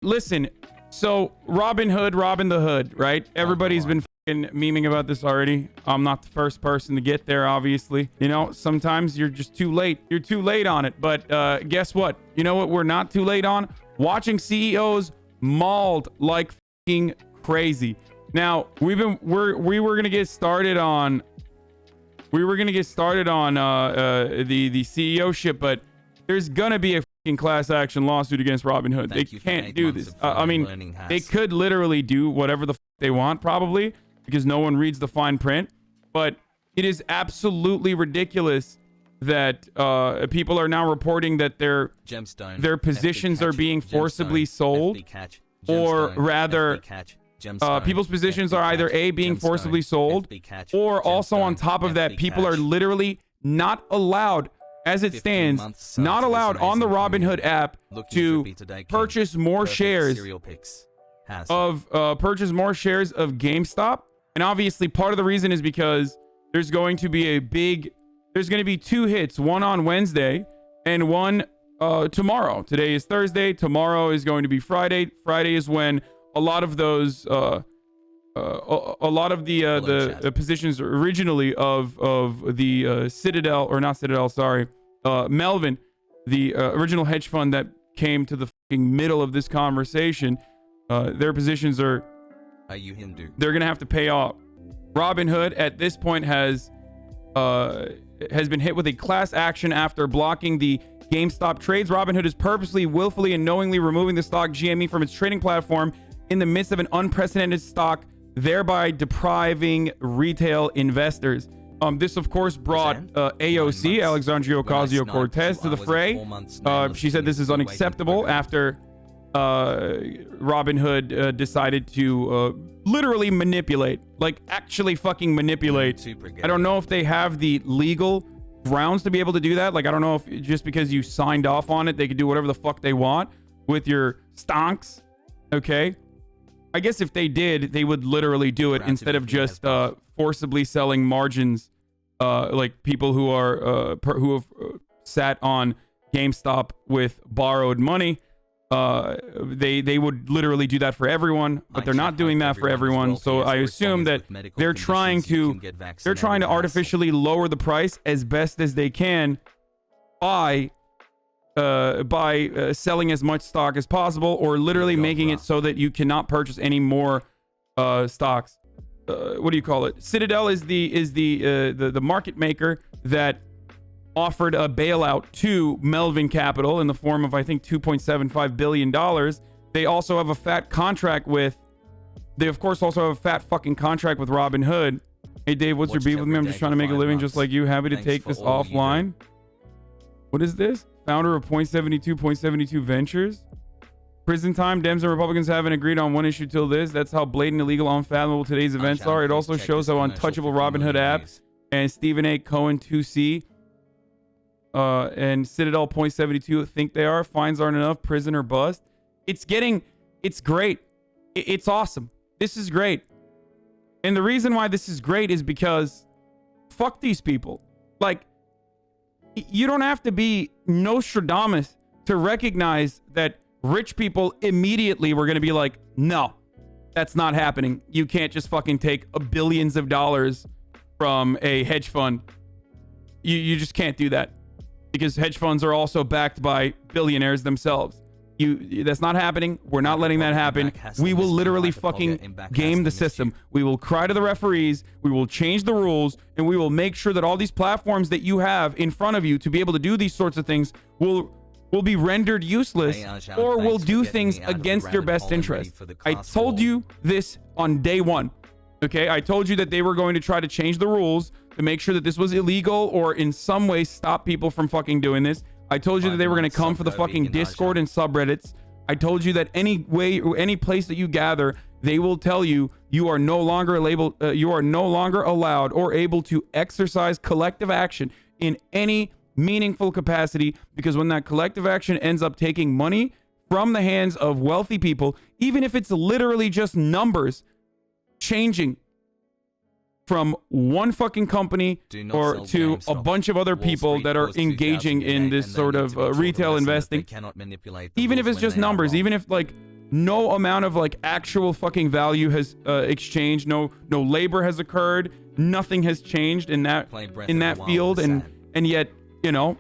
listen, so Robinhood, Robin the Hood, right? Everybody's been fucking memeing about this already. I'm not the first person to get there, obviously. You know, sometimes you're just too late. You're too late on it. But guess what? You know what we're not too late on? Watching CEOs mauled like fucking crazy. Now, we were gonna get started on the CEO shit, but there's gonna be a fucking class action lawsuit against Robinhood. They can't do this. I mean, they could literally do whatever the fuck they want, probably, because no one reads the fine print. But it is absolutely ridiculous that people are now reporting that their positions are being forcibly sold, or rather, people's positions are either A, being forcibly sold, or also on top of that, people are literally not allowed, as it stands, not allowed on the Robinhood app to purchase more shares of GameStop. And obviously part of the reason is because there's going to be two hits, one on Wednesday and one tomorrow. Today is Thursday. Tomorrow is going to be Friday. Friday is when a lot of those the positions originally of the Citadel, or not Citadel, sorry, Melvin, the original hedge fund that came to the fucking middle of this conversation, their positions are you Hindu? They're gonna have to pay off. Robinhood at this point has been hit with a class action after blocking the GameStop trades. Robinhood is purposely, willfully, and knowingly removing the stock GME from its trading platform in the midst of an unprecedented stock, thereby depriving retail investors. This, of course, brought AOC, Alexandria Ocasio-Cortez, to the fray. She said this is unacceptable after Robinhood decided to literally manipulate, like actually fucking manipulate. I don't know if they have the legal grounds to be able to do that. Like, I don't know if just because you signed off on it, they could do whatever the fuck they want with your stonks. Okay. I guess if they did, they would literally do it instead of just forcibly selling margins, like people who are who have sat on GameStop with borrowed money. They would literally do that for everyone, but they're not doing that for everyone. So I assume that they're trying to artificially lower the price as best as they can by selling as much stock as possible, or literally making it so that you cannot purchase any more stocks. What do you call it? Citadel is the market maker that offered a bailout to Melvin Capital in the form of, I think, $2.75 billion. They also have a fat contract with. They of course also have a fat fucking contract with Robinhood. Hey Dave, what's your beef with me? I'm just trying to make a living just like you. Happy to take this offline. What is this? Founder of .72 Ventures. Prison time. Dems and Republicans haven't agreed on one issue till this. That's how blatant, illegal, unfathomable today's events are. It also shows how untouchable Robinhood app and Stephen A. Cohen 2C and Citadel .72 think they are. Fines aren't enough. Prison or bust. It's great. It's awesome. This is great. And the reason why this is great is because fuck these people. Like, you don't have to be Nostradamus to recognize that rich people immediately were going to be like, no, that's not happening. You can't just fucking take billions of dollars from a hedge fund. You just can't do that, because hedge funds are also backed by billionaires themselves. That's not happening. We're not letting that happen. We will literally fucking game the system. We will cry to the referees. We will change the rules, and we will make sure that all these platforms that you have in front of you to be able to do these sorts of things will be rendered useless, or will do things against your best interest. I told you this on day one. Okay, I told you that they were going to try to change the rules to make sure that this was illegal, or in some way stop people from fucking doing this. I told you that they were going to come for the fucking Discord and subreddits. I told you that any place that you gather, they will tell you you are no longer allowed or able to exercise collective action in any meaningful capacity, because when that collective action ends up taking money from the hands of wealthy people, even if it's literally just numbers changing from one fucking company or to a bunch of other people that are engaging in this sort of retail investing, even if it's just numbers, even if like No amount of like actual fucking value has exchanged. No labor has occurred. Nothing has changed in that field, and yet, you know,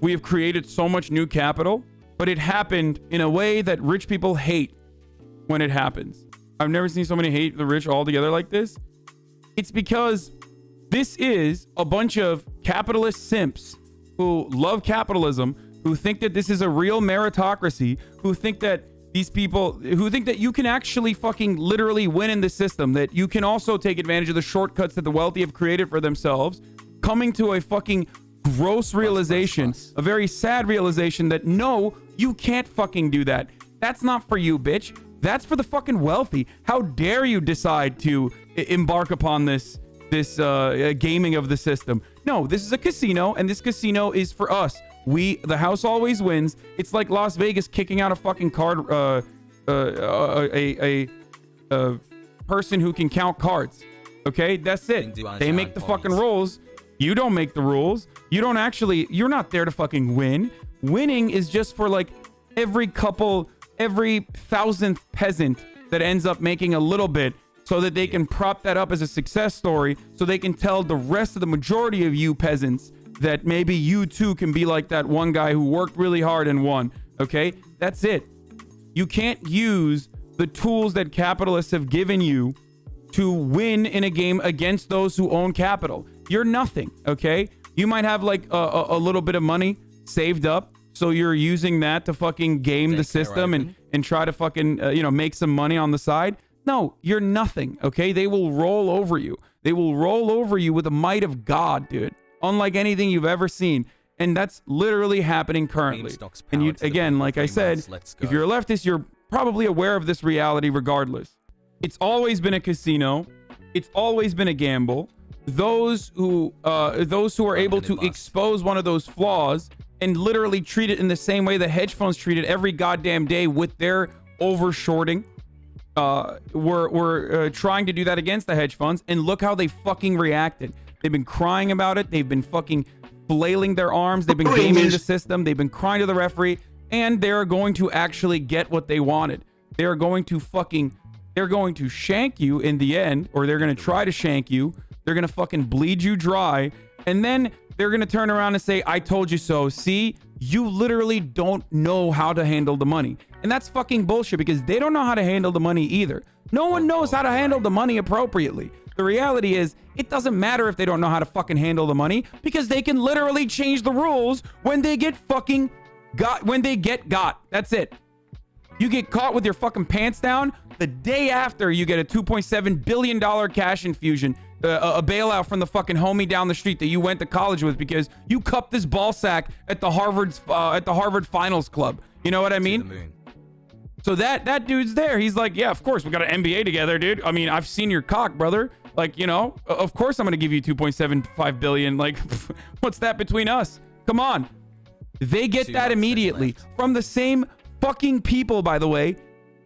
we have created so much new capital, but it happened in a way that rich people hate when it happens. I've never seen so many hate the rich all together like this. It's because this is a bunch of capitalist simps who love capitalism, who think that this is a real meritocracy, who think that these people, who think that you can actually fucking literally win in the system, that you can also take advantage of the shortcuts that the wealthy have created for themselves, coming to a fucking gross realization, a very sad realization that no, you can't fucking do that. That's not for you, bitch. That's for the fucking wealthy. How dare you decide to embark upon this gaming of the system? No, this is a casino, and this casino is for us. The house always wins. It's like Las Vegas kicking out a fucking card, a person who can count cards. Okay, that's it. They make the fucking rules. You don't make the rules. You're not there to fucking win. Winning is just for like every 1,000th peasant that ends up making a little bit, so that they can prop that up as a success story, so they can tell the rest of the majority of you peasants that maybe you too can be like that one guy who worked really hard and won. Okay, that's it. You can't use the tools that capitalists have given you to win in a game against those who own capital. You're nothing. Okay, you might have like a little bit of money saved up, so you're using that to fucking game the system and try to fucking make some money on the side. No, you're nothing. Okay, they will roll over you. They will roll over you with the might of God, dude. Unlike anything you've ever seen. And that's literally happening currently. And you, again, like I said, if you're a leftist, you're probably aware of this reality regardless. It's always been a casino. It's always been a gamble. Those who are able to expose one of those flaws and literally treat it in the same way the hedge funds treat it every goddamn day with their over-shorting, we're trying to do that against the hedge funds, and look how they fucking reacted. They've been crying about it. They've been fucking flailing their arms. They've been gaming the system. They've been crying to the referee, and they're going to actually get what they wanted. They're going to shank you in the end, or they're going to try to shank you. They're going to fucking bleed you dry, and then they're going to turn around and say, I told you so. See, you literally don't know how to handle the money. And that's fucking bullshit, because they don't know how to handle the money either. No one knows how to handle the money appropriately. The reality is, it doesn't matter if they don't know how to fucking handle the money, because they can literally change the rules when they get fucking got. That's it. You get caught with your fucking pants down, the day after you get a $2.7 billion cash infusion, a bailout from the fucking homie down the street that you went to college with because you cupped this ball sack at the Harvard Finals Club. You know what I mean? So that dude's there. He's like, yeah, of course, we got an MBA together, dude. I mean, I've seen your cock, brother. Like, you know, of course I'm going to give you 2.75 billion. Like, what's that between us? Come on. They get that immediately from the same fucking people, by the way,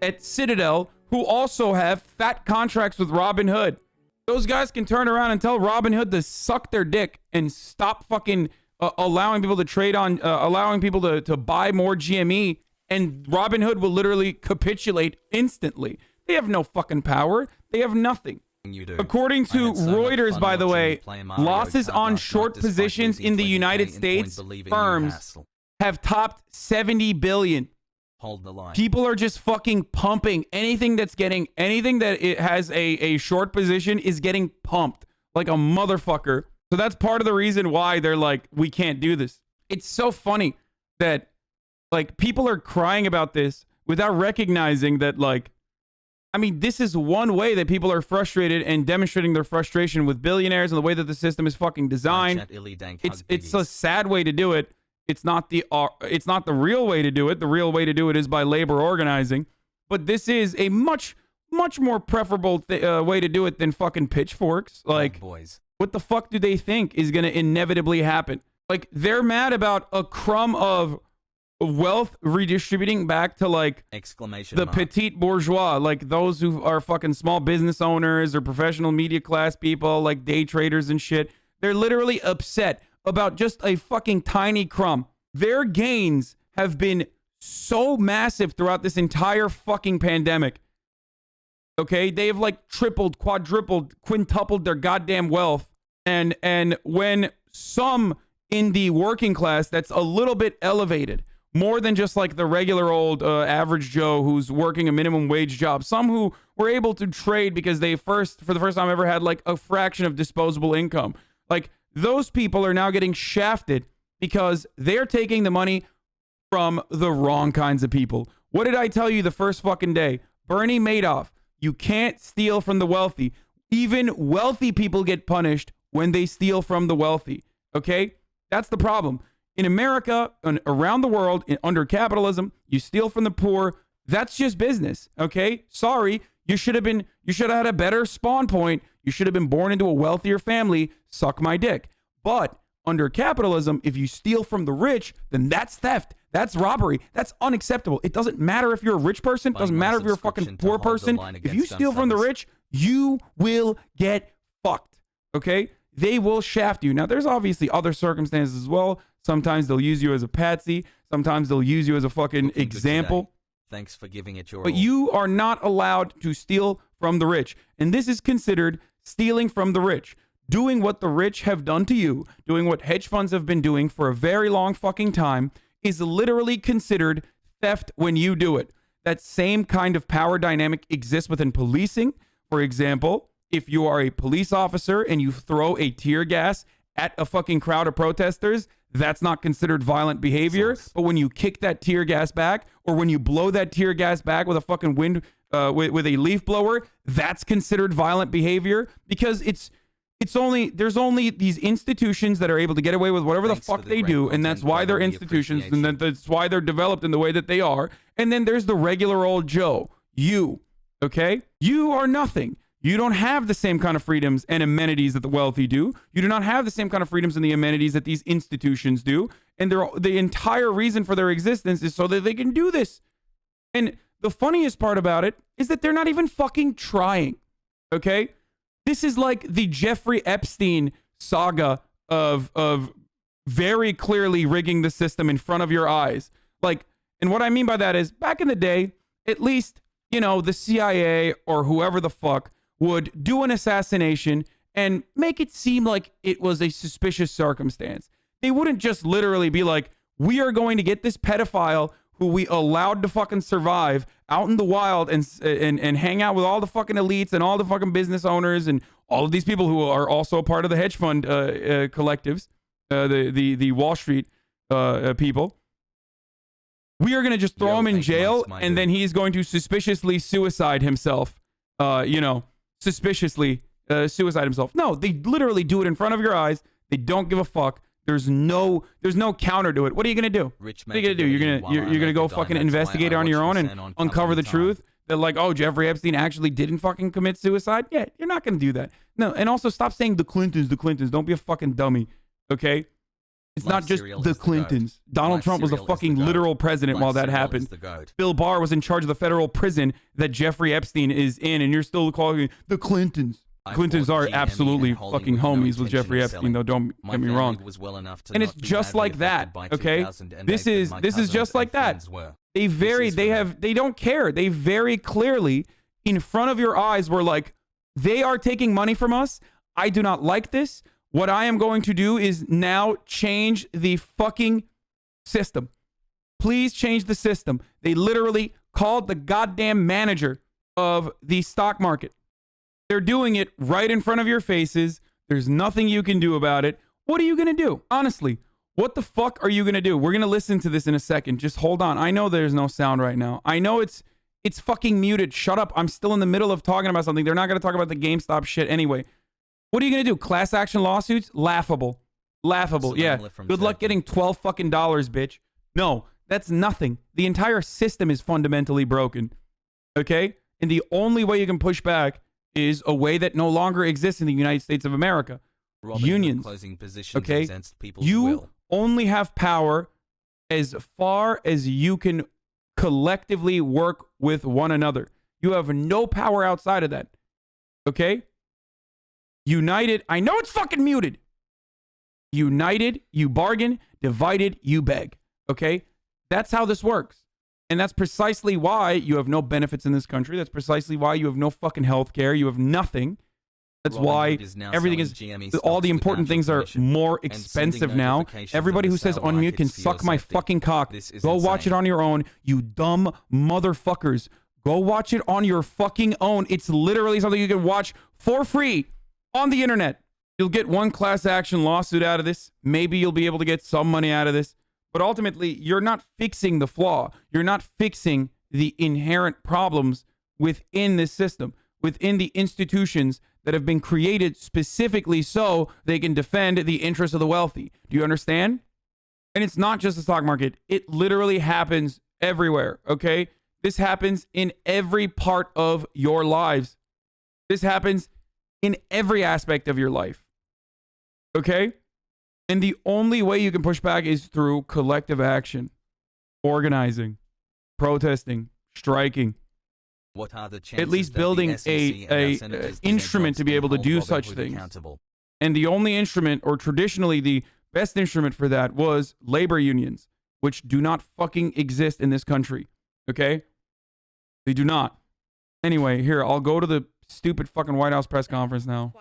at Citadel, who also have fat contracts with Robinhood. Those guys can turn around and tell Robinhood to suck their dick and stop fucking allowing people to trade on, allowing people to buy more GME, and Robinhood will literally capitulate instantly. They have no fucking power. They have nothing. According to Reuters, by the way, losses on short positions in the United States firms have topped 70 billion. Hold the line. People are just fucking pumping. Anything that it has a short position is getting pumped like a motherfucker. So that's part of the reason why they're like, we can't do this. It's so funny that like people are crying about this without recognizing that, like, I mean, this is one way that people are frustrated and demonstrating their frustration with billionaires and the way that the system is fucking designed. It's a sad way to do it. It's not the real way to do it. The real way to do it is by labor organizing. But this is a much more preferable way to do it than fucking pitchforks. Like, boys, what the fuck do they think is going to inevitably happen? Like, they're mad about a crumb of wealth redistributing back to, like, the petite bourgeois, like those who are fucking small business owners or professional media class people, like day traders and shit. They're literally upset about just a fucking tiny crumb. Their gains have been so massive throughout this entire fucking pandemic. Okay, they have like tripled, quadrupled, quintupled their goddamn wealth. And when some in the working class that's a little bit elevated, more than just like the regular old average Joe who's working a minimum wage job, some who were able to trade because they for the first time ever had like a fraction of disposable income. Like those people are now getting shafted because they're taking the money from the wrong kinds of people. What did I tell you the first fucking day? Bernie Madoff. You can't steal from the wealthy. Even wealthy people get punished when they steal from the wealthy. Okay? That's the problem. In America and around the world, under capitalism, you steal from the poor. That's just business. Okay? Sorry. You should have had a better spawn point. You should have been born into a wealthier family. Suck my dick. But under capitalism, if you steal from the rich, then that's theft. That's robbery. That's unacceptable. It doesn't matter if you're a rich person. It doesn't matter if you're a fucking poor person. If you steal from the rich, you will get fucked. Okay? They will shaft you. Now, there's obviously other circumstances as well. Sometimes they'll use you as a patsy. Sometimes they'll use you as a fucking example. Thanks for giving it your But all. you are not allowed to steal from the rich. And this is considered stealing from the rich. Doing what the rich have done to you, doing what hedge funds have been doing for a very long fucking time, is literally considered theft when you do it. That same kind of power dynamic exists within policing. For example, if you are a police officer and you throw a tear gas at a fucking crowd of protesters, that's not considered violent behavior. But when you kick that tear gas back, or when you blow that tear gas back with a fucking wind, with a leaf blower, that's considered violent behavior, because there's only these institutions that are able to get away with whatever the fuck they do, and that's why they're institutions, and that's why they're developed in the way that they are. And then there's the regular old Joe, you, okay? You are nothing. You don't have the same kind of freedoms and amenities that the wealthy do. You do not have the same kind of freedoms and the amenities that these institutions do. And the entire reason for their existence is so that they can do this. And the funniest part about it is that they're not even fucking trying, okay? This is like the Jeffrey Epstein saga of very clearly rigging the system in front of your eyes. Like, and what I mean by that is, back in the day, at least, you know, the CIA or whoever the fuck would do an assassination and make it seem like it was a suspicious circumstance. They wouldn't just literally be like, we are going to get this pedophile who we allowed to fucking survive out in the wild and hang out with all the fucking elites and all the fucking business owners and all of these people who are also part of the hedge fund collectives, the Wall Street people. We are going to just throw him in jail, and then he's going to suspiciously suicide himself. Suspiciously suicide himself. No, they literally do it in front of your eyes. They don't give a fuck. There's no counter to it. What are you gonna do? What are you gonna do? You're gonna go fucking investigate on your own and uncover the truth that, like, oh, Jeffrey Epstein actually didn't fucking commit suicide? Yeah, you're not gonna do that. No, and also stop saying the Clintons. Don't be a fucking dummy. Okay? It's not just the Clintons. Donald Trump was the fucking literal president while that happened. Bill Barr was in charge of the federal prison that Jeffrey Epstein is in, and you're still calling it the Clintons. Clintons are absolutely fucking homies with Jeffrey Epstein, though. Don't get me wrong. And it's just like that, okay? This is just like that. They don't care. They very clearly, in front of your eyes, were like, they are taking money from us. I do not like this. What I am going to do is now change the fucking system. Please change the system. They literally called the goddamn manager of the stock market. They're doing it right in front of your faces. There's nothing you can do about it. What are you going to do? Honestly, what the fuck are you going to do? We're going to listen to this in a second. Just hold on. I know there's no sound right now. I know it's fucking muted. Shut up. I'm still in the middle of talking about something. They're not going to talk about the GameStop shit anyway. What are you going to do? Class action lawsuits? Laughable. Laughable. Yeah. Good luck getting $12 fucking dollars, bitch. No, that's nothing. The entire system is fundamentally broken. Okay? And the only way you can push back is a way that no longer exists in the United States of America. Unions. Okay? You only have power as far as you can collectively work with one another. You have no power outside of that. Okay? United, I know it's fucking muted. United, you bargain. Divided, you beg. Okay? That's how this works. And that's precisely why you have no benefits in this country. That's precisely why you have no fucking health care. You have nothing. That's why everything is, all the important things are more expensive now. Everybody who says unmute can suck my fucking cock. Go watch it on your own, you dumb motherfuckers. Go watch it on your fucking own. It's literally something you can watch for free on the internet. You'll get one class action lawsuit out of this. Maybe you'll be able to get some money out of this. But ultimately, you're not fixing the flaw. You're not fixing the inherent problems within this system, within the institutions that have been created specifically so they can defend the interests of the wealthy. Do you understand? And it's not just the stock market. It literally happens everywhere, okay? This happens in every part of your lives. This happens in every aspect of your life, okay? And the only way you can push back is through collective action, organizing, protesting, striking. What are the chances at least building a instrument to be able to do such things. And the only instrument, or traditionally the best instrument for that, was labor unions, which do not fucking exist in this country. Okay? They do not. Anyway, here, I'll go to the stupid fucking White House press conference now.